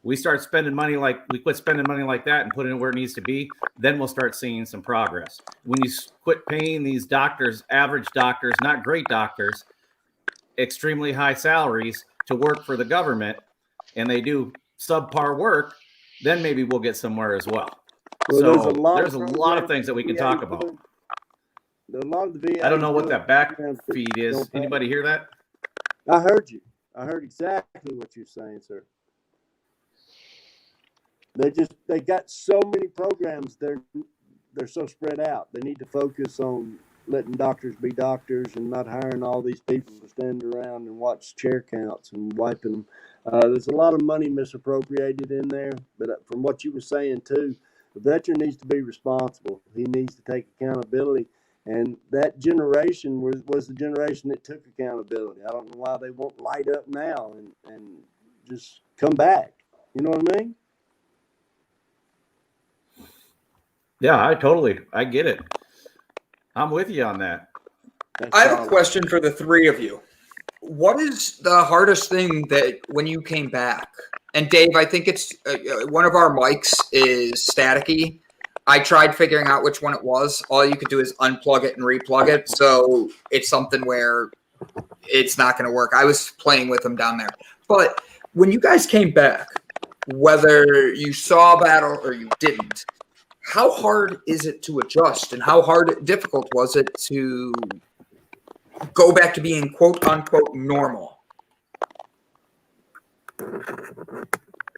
We quit spending money like that and put it where it needs to be, then we'll start seeing some progress. When you quit paying these doctors, average doctors, not great doctors, extremely high salaries to work for the government, and they do subpar work, then maybe we'll get somewhere as well. So there's a lot of things that we can talk about. I don't know what that back feed is. Anybody hear that? I heard you. I heard exactly what you're saying, sir. They got so many programs. They're so spread out. They need to focus on letting doctors be doctors and not hiring all these people to stand around and watch chair counts and wiping them. There's a lot of money misappropriated in there. But from what you were saying too, the veteran needs to be responsible. He needs to take accountability. And that generation was the generation that took accountability. I don't know why they won't light up now and just come back. You know what I mean? Yeah, I get it. I'm with you on that. I have a question for the three of you. What is the hardest thing that when you came back? And Dave, I think it's one of our mics is staticky. I tried figuring out which one it was. All you could do is unplug it and replug it. So it's something where it's not going to work. I was playing with them down there. But when you guys came back, whether you saw a battle or you didn't, how hard is it to adjust, and how difficult was it to go back to being quote unquote normal?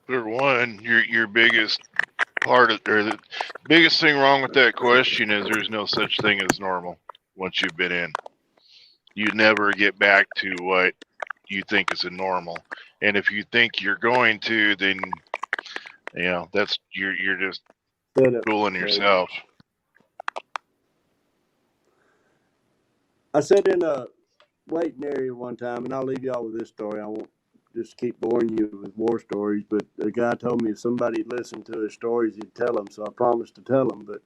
For one, your biggest part of, or the biggest thing wrong with that question is there's no such thing as normal once you've been in. You never get back to what you think is a normal. And if you think you're going to, then that's you're just fooling yourself. I sat in a waiting area one time, and I'll leave y'all with this story. I won't just keep boring you with war stories, but a guy told me if somebody listened to his stories, he'd tell them, so I promised to tell them. But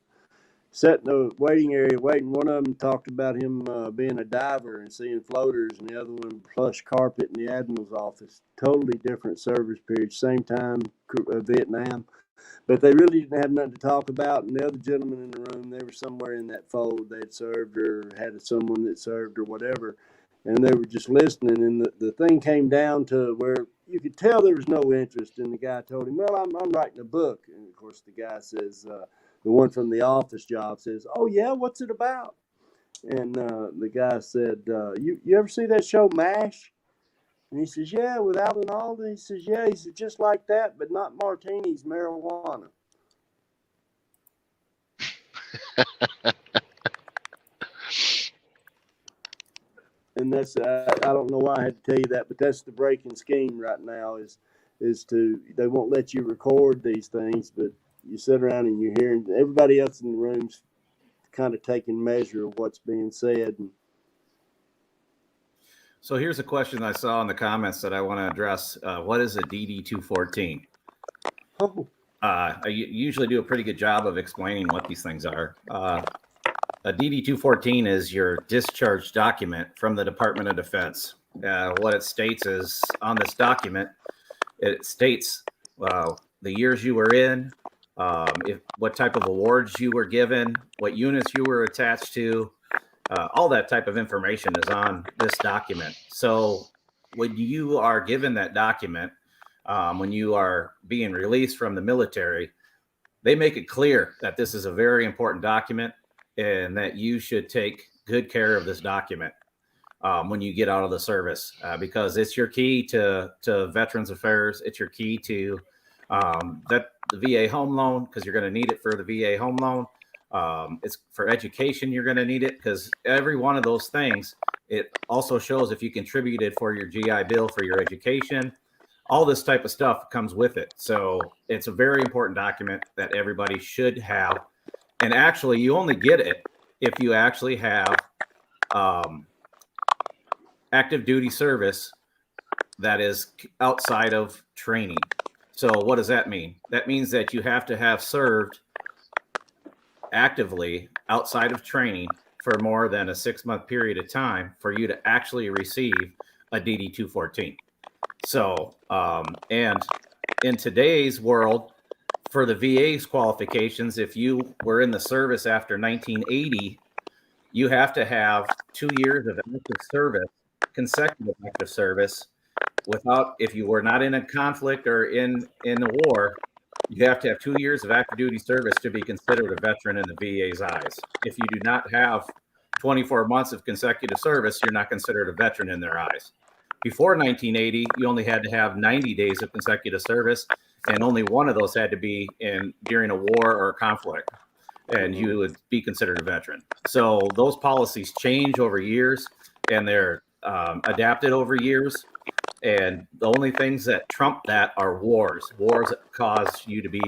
sat in the waiting area waiting. One of them talked about him being a diver and seeing floaters, and the other one plush carpet in the admiral's office. Totally different service period, same time, Vietnam. But they really didn't have nothing to talk about. And the other gentlemen in the room, they were somewhere in that fold. They had served or had someone that served or whatever. And they were just listening. And the thing came down to where you could tell there was no interest. And the guy told him, well, I'm writing a book. And, of course, the guy says, the one from the office job says, oh, yeah, what's it about? And the guy said, you ever see that show MASH? And he says, yeah, with Alan Alda. He says, yeah. He said, just like that, but not martinis, marijuana. And that's, I don't know why I had to tell you that, but that's the breaking scheme right now is to, they won't let you record these things, but you sit around and you're hearing everybody else in the room's kind of taking measure of what's being said. And so here's a question I saw in the comments that I want to address. What is a DD-214? I usually do a pretty good job of explaining what these things are. A DD-214 is your discharge document from the Department of Defense. What it states is, on this document, it states the years you were in, what type of awards you were given, what units you were attached to. All that type of information is on this document. So when you are given that document, when you are being released from the military, they make it clear that this is a very important document and that you should take good care of this document when you get out of the service, because it's your key to Veterans Affairs. It's your key to the VA home loan, because you're going to need it for the VA home loan. It's for education. You're going to need it because every one of those things, it also shows if you contributed for your GI Bill for your education. All this type of stuff comes with it. So it's a very important document that everybody should have. And actually, you only get it if you actually have active duty service that is outside of training. So what does that mean? That means that you have to have served actively outside of training for more than a 6-month period of time for you to actually receive a DD-214. So, and in today's world, for the VA's qualifications, if you were in the service after 1980, you have to have 2 years of active service, consecutive active service, without, if you were not in a conflict or in a war, you have to have 2 years of active duty service to be considered a veteran in the VA's eyes. If you do not have 24 months of consecutive service, you're not considered a veteran in their eyes. Before 1980, you only had to have 90 days of consecutive service, and only one of those had to be during a war or a conflict, and you would be considered a veteran. So those policies change over years, and they're adapted over years. And the only things that trump that are wars that cause you to be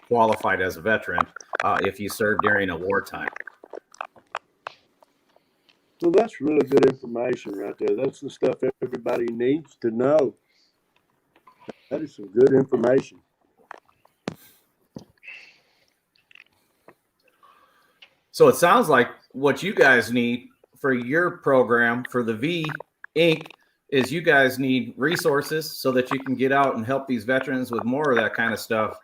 qualified as a veteran if you serve during a wartime. well, that's really good information right there. That's the stuff everybody needs to know. That is some good information. So it sounds like what you guys need for your program for the V Inc. is you guys need resources so that you can get out and help these veterans with more of that kind of stuff.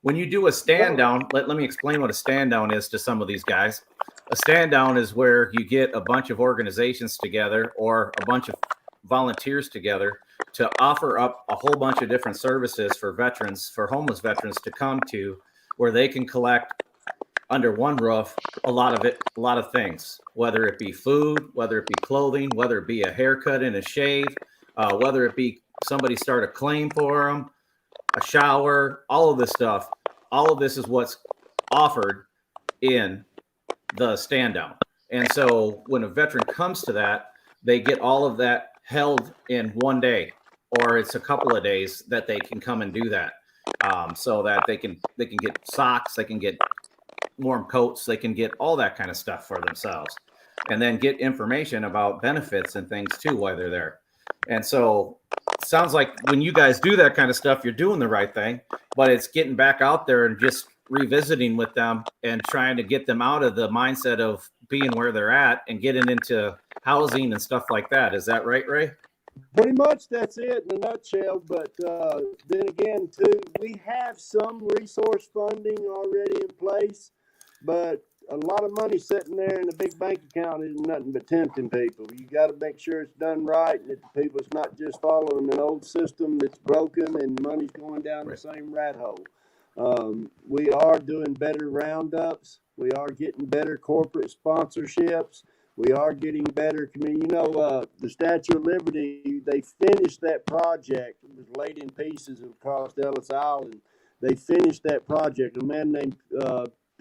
When you do a stand down, let me explain what a stand down is to some of these guys. A stand down is where you get a bunch of organizations together or a bunch of volunteers together to offer up a whole bunch of different services for veterans, for homeless veterans to come to, where they can collect under one roof a lot of things, whether it be food, whether it be clothing, whether it be a haircut and a shave, whether it be somebody start a claim for them, a shower, all of this stuff. All of this is what's offered in the stand down. And so when a veteran comes to that, they get all of that held in one day, or it's a couple of days that they can come and do that. So that they can get socks, they can get warm coats, they can get all that kind of stuff for themselves, and then get information about benefits and things too while they're there. And so it sounds like when you guys do that kind of stuff, you're doing the right thing, but it's getting back out there and just revisiting with them and trying to get them out of the mindset of being where they're at and getting into housing and stuff like that. Is that right, Ray? Pretty much that's it in a nutshell. But then again, too, we have some resource funding already in place, but a lot of money sitting there in a big bank account is nothing but tempting people. You got to make sure it's done right, and that the people's not just following an old system that's broken and money's going down the same rat hole. We are doing better roundups. We are getting better corporate sponsorships. We are getting better community. You know, the Statue of Liberty, they finished that project. It was laid in pieces across Ellis Island. They finished that project. A man named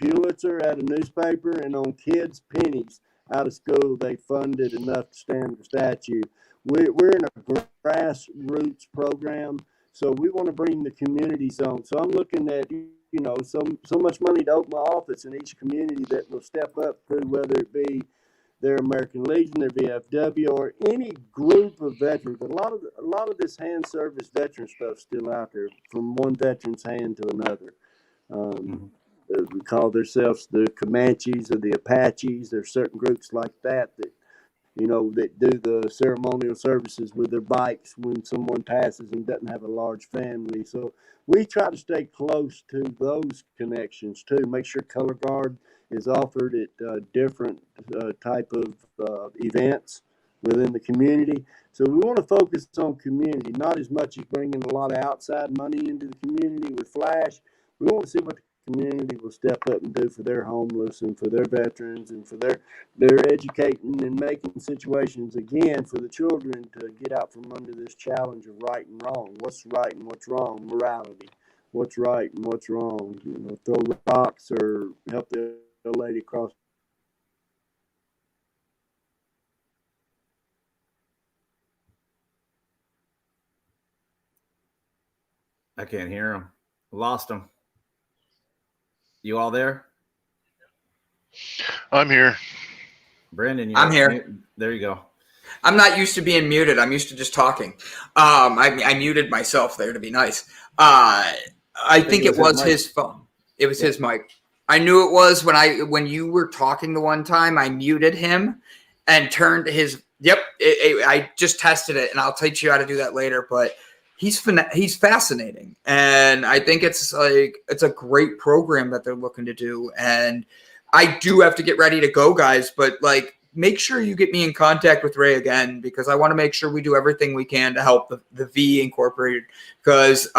Pulitzer at a newspaper, and on kids' pennies out of school, they funded enough to stand the statue. We're in a grassroots program, so we want to bring the communities on. So I'm looking at, you know, so much money to open my office in each community that will step up through, whether it be their American Legion, their VFW, or any group of veterans. A lot of this hand service veteran stuff still out there, from one veteran's hand to another. We call themselves the Comanches or the Apaches. There's certain groups like that, you know, that do the ceremonial services with their bikes when someone passes and doesn't have a large family. So we try to stay close to those connections too. Make sure color guard is offered at different type of events within the community. So we want to focus on community, not as much as bringing a lot of outside money into the community with flash. We want to see what the community will step up and do for their homeless and for their veterans and for their educating and making situations again for the children to get out from under this challenge of right and wrong. What's right and what's wrong? Morality. What's right and what's wrong? You know, throw rocks or help the lady across. I can't hear him. Lost him. You all there? I'm here. Brandon, I'm here. There you go. I'm not used to being muted. I'm used to just talking. I muted myself there to be nice. I think it was his phone. It was his mic. I knew it was when you were talking the one time. I muted him and turned his. Yep, I just tested it, and I'll teach you how to do that later. But he's fascinating, and I think it's a great program that they're looking to do. And I do have to get ready to go, guys. But make sure you get me in contact with Ray again, because I want to make sure we do everything we can to help the V Incorporated, because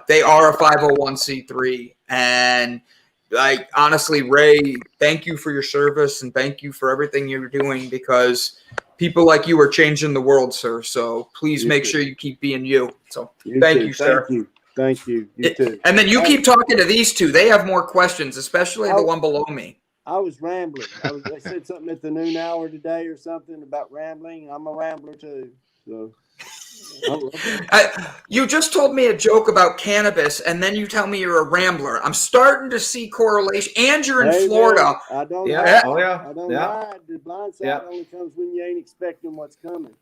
they are a 501c3. And honestly, Ray, thank you for your service and thank you for everything you're doing, because people like you are changing the world, sir. So please make sure you keep being you. So thank you, sir. Thank you. You too. And then you keep talking to these two. They have more questions, especially the one below me. I was rambling. I said something at the noon hour today or something about rambling. I'm a rambler too. So you just told me a joke about cannabis, and then you tell me you're a rambler. I'm starting to see correlation. And you're in Florida. Man, I don't hide. I don't hide. The blind side only comes when you ain't expecting what's coming.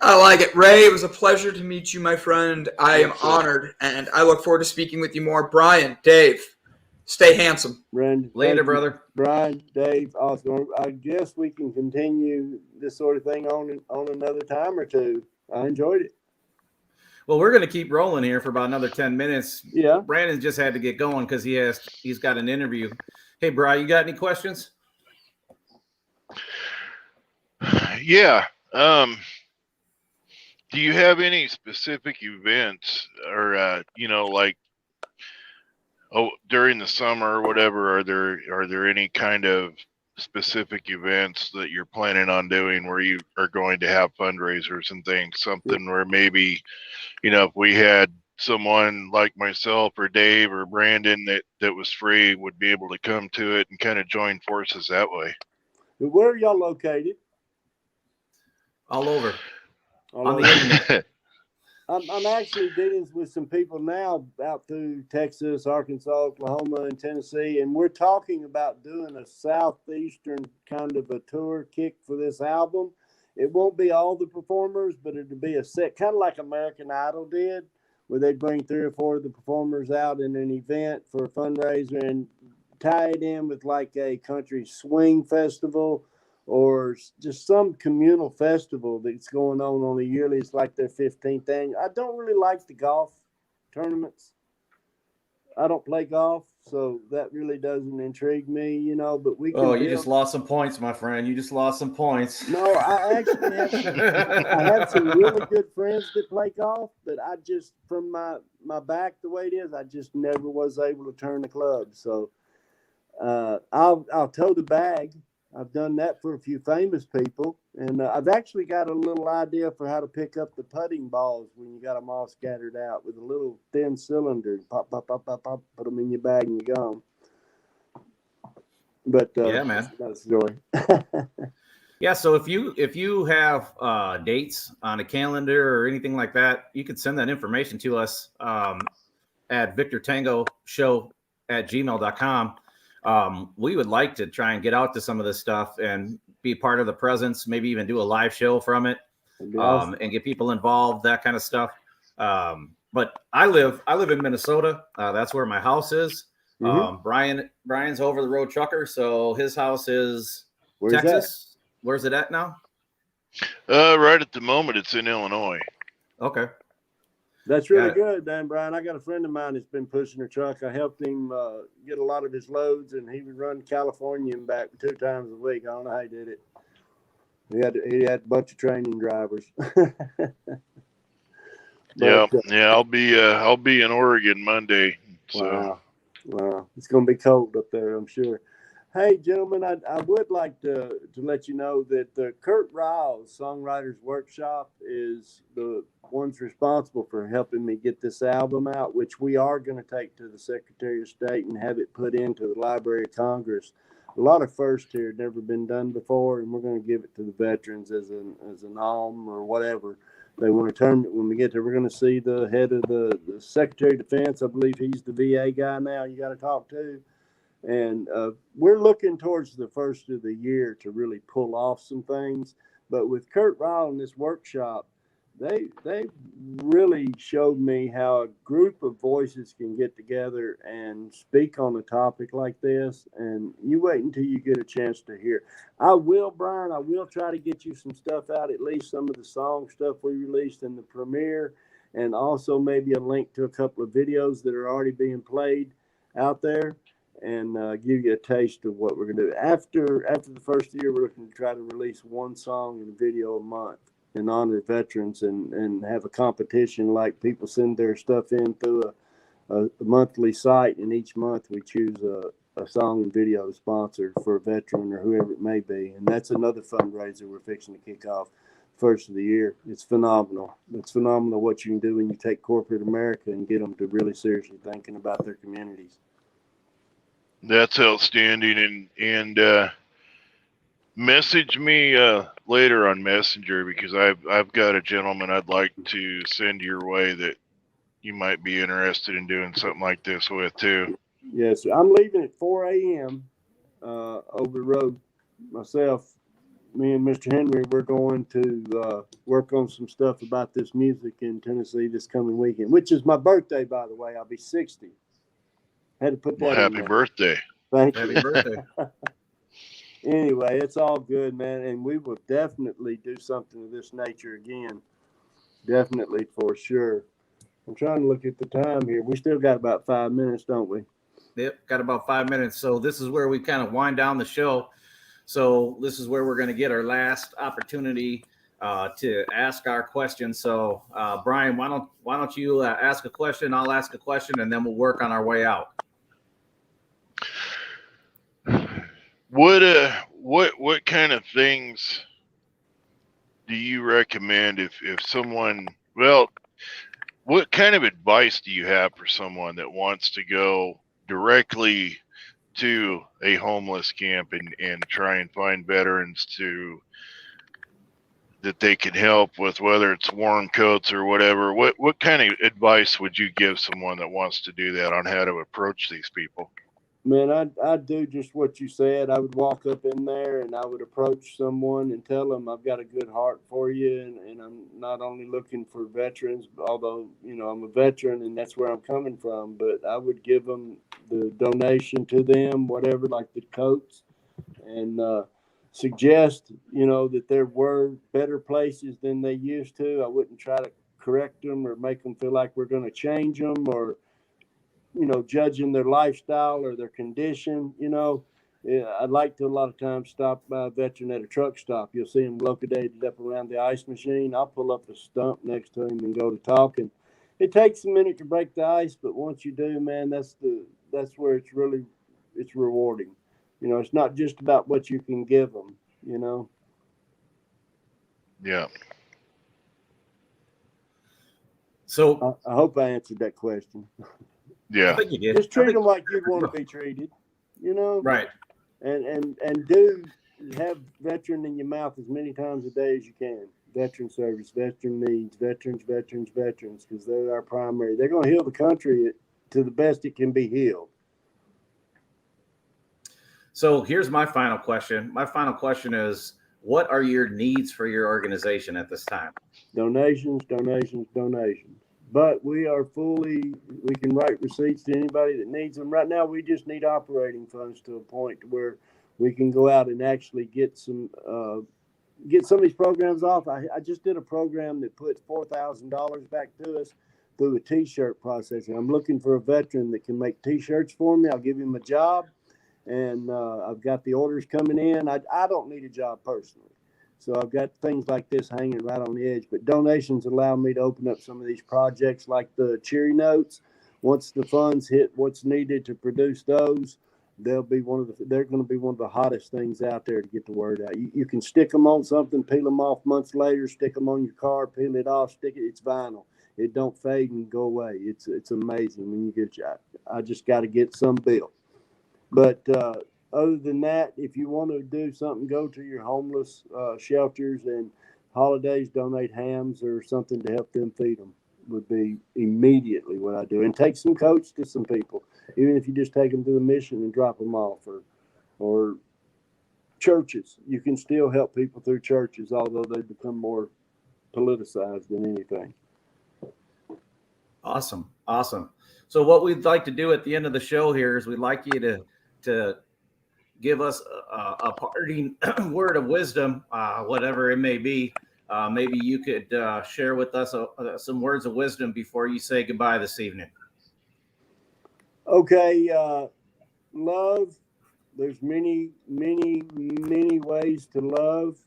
I like it. Ray, it was a pleasure to meet you, my friend. I am honored, and I look forward to speaking with you more. Brian, Dave, Stay handsome. Brandon, Later, thank you. brother. Brian, Dave, Oscar. I guess we can continue this sort of thing on another time or two. I enjoyed it. Well, we're going to keep rolling here for about another 10 minutes. Yeah. Brandon just had to get going because he's got an interview. Hey, Brian, you got any questions? Yeah. Do you have any specific events or, like, during the summer or whatever, are there any kind of specific events that you're planning on doing where you are going to have fundraisers and things, something where maybe, if we had someone like myself or Dave or Brandon that was free would be able to come to it and kind of join forces that way? Where are y'all located? All over. All on over. the internet. I'm actually dealing with some people now out through Texas, Arkansas, Oklahoma, and Tennessee, and we're talking about doing a southeastern kind of a tour kick for this album. It won't be all the performers, but it'll be a set, kind of like American Idol did, where they bring 3 or 4 of the performers out in an event for a fundraiser and tie it in with like a country swing festival or just some communal festival that's going on a yearly. It's like their 15th thing. I don't really like the golf tournaments. I don't play golf, so that really doesn't intrigue me, but we can. Oh, you just lost some points, my friend. You just lost some points. No, I actually have some really good friends that play golf, but I just, from my back the way it is, I just never was able to turn the club. So I'll tow the bag. I've done that for a few famous people, and I've actually got a little idea for how to pick up the putting balls when you got them all scattered out with a little thin cylinder. Pop, pop, pop, pop, pop, put them in your bag and you're gone. But yeah, man, that's a story. Yeah, so if you have dates on a calendar or anything like that, you could send that information to us at victortangoshow@gmail.com. We would like to try and get out to some of this stuff and be part of the presence, maybe even do a live show from it, Awesome. and get people involved, that kind of stuff. But I live in Minnesota. That's where my house is. Mm-hmm. Brian's over the road trucker, so his house is Where's Texas. Where's it at now? Right at the moment, it's in Illinois. Okay. That's really good, Dan Brian. I got a friend of mine that's been pushing a truck. I helped him get a lot of his loads, and he would run California and back 2 times a week. I don't know how he did it. He had a bunch of training drivers. Yeah, I'll be in Oregon Monday. So. Wow. It's going to be cold up there, I'm sure. Hey, gentlemen, I would like to let you know that the Kurt Riles Songwriters Workshop is the ones responsible for helping me get this album out, which we are going to take to the Secretary of State and have it put into the Library of Congress. A lot of firsts here, never been done before, and we're going to give it to the veterans as an alm or whatever they want to term it. When we get there, we're going to see the head of the Secretary of Defense. I believe he's the VA guy now you got to talk to. And we're looking towards the first of the year to really pull off some things. But with Kurt Ryle in this workshop, they really showed me how a group of voices can get together and speak on a topic like this. And you wait until you get a chance to hear. Brian, I will try to get you some stuff out, at least some of the song stuff we released in the premiere, and also maybe a link to a couple of videos that are already being played out there, and give you a taste of what we're going to do. After the first year, we're looking to try to release 1 song and a video a month in honor of veterans, and have a competition, like people send their stuff in through a monthly site, and each month we choose a song and video to sponsor for a veteran or whoever it may be. And that's another fundraiser we're fixing to kick off first of the year. It's phenomenal. It's phenomenal what you can do when you take corporate America and get them to really seriously thinking about their communities. That's outstanding, and message me later on Messenger, because I've got a gentleman I'd like to send your way that you might be interested in doing something like this with too. Yes, I'm leaving at 4 a.m. Over the road myself. Me and Mr. Henry, we're going to work on some stuff about this music in Tennessee this coming weekend, which is my birthday, by the way. I'll be 60. Had to put Well, that in happy there. birthday. Thank Happy you. birthday. Anyway, it's all good, man, and we will definitely do something of this nature again. Definitely, for sure. I'm trying to look at the time here. We still got about 5 minutes, don't we? Yep, got about 5 minutes. So this is where we kind of wind down the show. So this is where we're going to get our last opportunity to ask our question. So Brian, why don't you ask a question? I'll ask a question, and then we'll work on our way out. What kind of things do you recommend if someone, well, what kind of advice do you have for someone that wants to go directly to a homeless camp and try and find veterans that they can help with, whether it's warm coats or whatever? What kind of advice would you give someone that wants to do that on how to approach these people? Man, I'd do just what you said. I would walk up in there and I would approach someone and tell them I've got a good heart for you, and I'm not only looking for veterans, although, you know, I'm a veteran and that's where I'm coming from, but I would give them the donation to them, whatever, like the coats, and suggest, you know, that there were better places than they used to. I wouldn't try to correct them or make them feel like we're going to change them, or, you know, judging their lifestyle or their condition. You know, I'd like to a lot of times stop by a veteran at a truck stop. You'll see him located up around the ice machine. I'll pull up a stump next to him and go to talking. It takes a minute to break the ice, but once you do, man, that's where it's rewarding. You know, it's not just about what you can give them, you know. Yeah. So I hope I answered that question. Yeah. I think you did. Just treat them like you'd want to be treated, you know. Right. And do have veteran in your mouth as many times a day as you can. Veteran service, veteran needs, veterans, because they're our primary. They're going to heal the country to the best it can be healed. So here's my final question. My final question is, what are your needs for your organization at this time? Donations. But we can write receipts to anybody that needs them. Right now, we just need operating funds to a point where we can go out and actually get some of these programs off. I just did a program that put $4,000 back to us through a T-shirt processing. I'm looking for a veteran that can make T-shirts for me. I'll give him a job, and I've got the orders coming in. I don't need a job personally. So I've got things like this hanging right on the edge. But donations allow me to open up some of these projects like the Cheery Notes. Once the funds hit what's needed to produce those, they're going to be one of the hottest things out there to get the word out. You can stick them on something, peel them off months later, stick them on your car, peel it off, stick it. It's vinyl. It don't fade and go away. It's amazing when you get your. I just got to get some built. But other than that, if you want to do something, go to your homeless shelters, and holidays, donate hams or something to help them feed them would be immediately what I do. And take some coats to some people, even if you just take them to the mission and drop them off, or churches. You can still help people through churches, although they become more politicized than anything. Awesome. So what we'd like to do at the end of the show here is we'd like you to give us a parting word of wisdom, whatever it may be. Maybe you could share with us some words of wisdom before you say goodbye this evening. Okay. Love. There's many ways to love,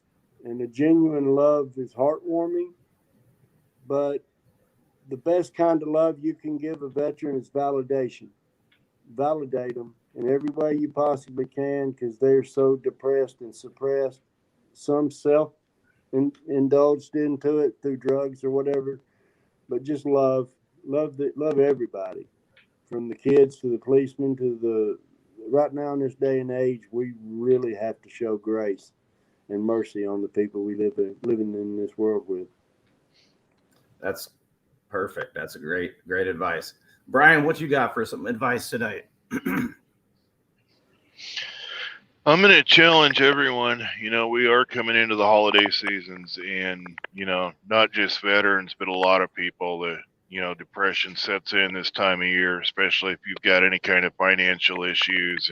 and a genuine love is heartwarming. But the best kind of love you can give a veteran is validation. Validate them in every way you possibly can, because they're so depressed and suppressed. Some self-indulged into it through drugs or whatever. But just love everybody, from the kids to the policemen to the. Right now in this day and age, we really have to show grace and mercy on the people we living in this world with. That's perfect. That's a great advice. Brian, what you got for some advice tonight? I'm going to challenge everyone. You know, we are coming into the holiday seasons, and, you know, not just veterans, but a lot of people that, depression sets in this time of year, especially if you've got any kind of financial issues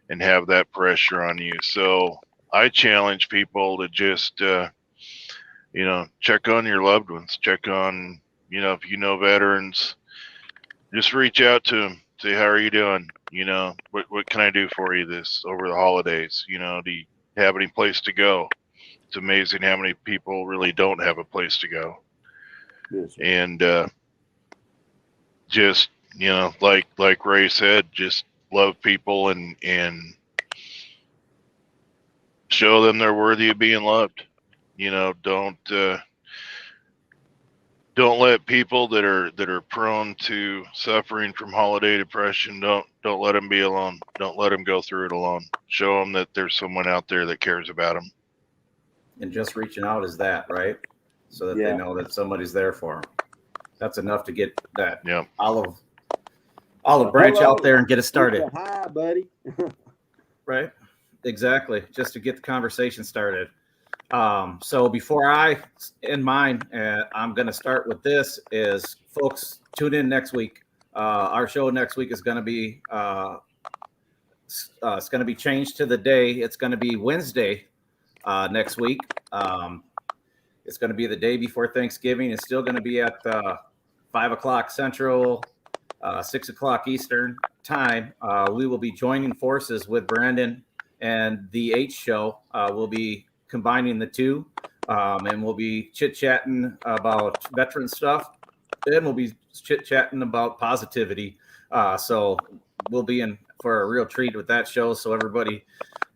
and have that pressure on you. So I challenge people to just, check on your loved ones, check on, if you know veterans, just reach out to them, say, how are you doing? What can I do for you this over the holidays? Do you have any place to go? It's amazing how many people really don't have a place to go. Yes, sir. And just, like Ray said, just love people and show them they're worthy of being loved. Don't let people that are prone to suffering from holiday depression, don't let them be alone. Don't let them go through it alone. Show them that there's someone out there that cares about them. And just reaching out is that, right? So that they know that somebody's there for them. That's enough to get that olive branch out there and get it started. Hi, buddy. Right? Exactly. Just to get the conversation started. So before I end mine, I'm going to start with this is, folks, tune in next week. Our show next week is going to be, it's going to be changed to the day. It's going to be Wednesday next week. It's going to be the day before Thanksgiving. It's still going to be at 5 o'clock Central, 6 o'clock Eastern time. We will be joining forces with Brandon and the H Show. We'll be combining the two, and we'll be chit-chatting about veteran stuff, and we'll be chit-chatting about positivity. So we'll be in for a real treat with that show, so everybody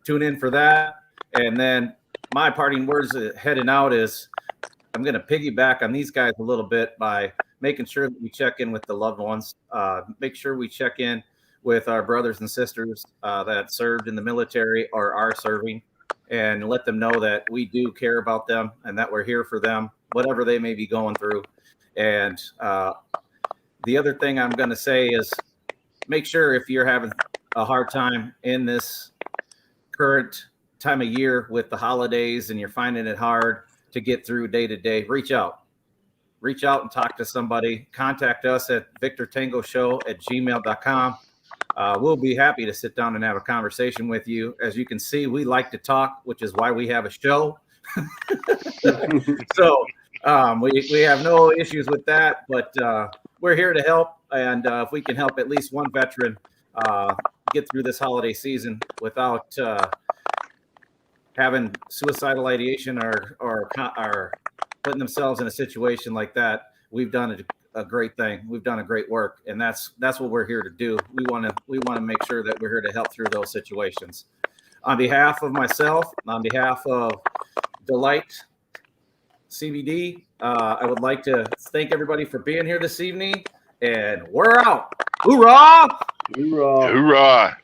tune in for that. And then my parting words heading out is, I'm going to piggyback on these guys a little bit by making sure that we check in with the loved ones, make sure we check in with our brothers and sisters that served in the military or are serving, and let them know that we do care about them and that we're here for them, whatever they may be going through. And the other thing I'm going to say is, make sure if you're having a hard time in this current time of year with the holidays and you're finding it hard to get through day to day, reach out and talk to somebody. Contact us at victortangoshow@gmail.com. We'll be happy to sit down and have a conversation with you. As you can see, we like to talk, which is why we have a show. So we have no issues with that, but we're here to help. And if we can help at least one veteran get through this holiday season without having suicidal ideation or putting themselves in a situation like that, we've done a great thing. We've done a great work, and that's what we're here to do. We want to make sure that we're here to help through those situations. On behalf of myself, on behalf of Delight CBD, I would like to thank everybody for being here this evening, and we're out. Hoorah! Hoorah. Hoorah!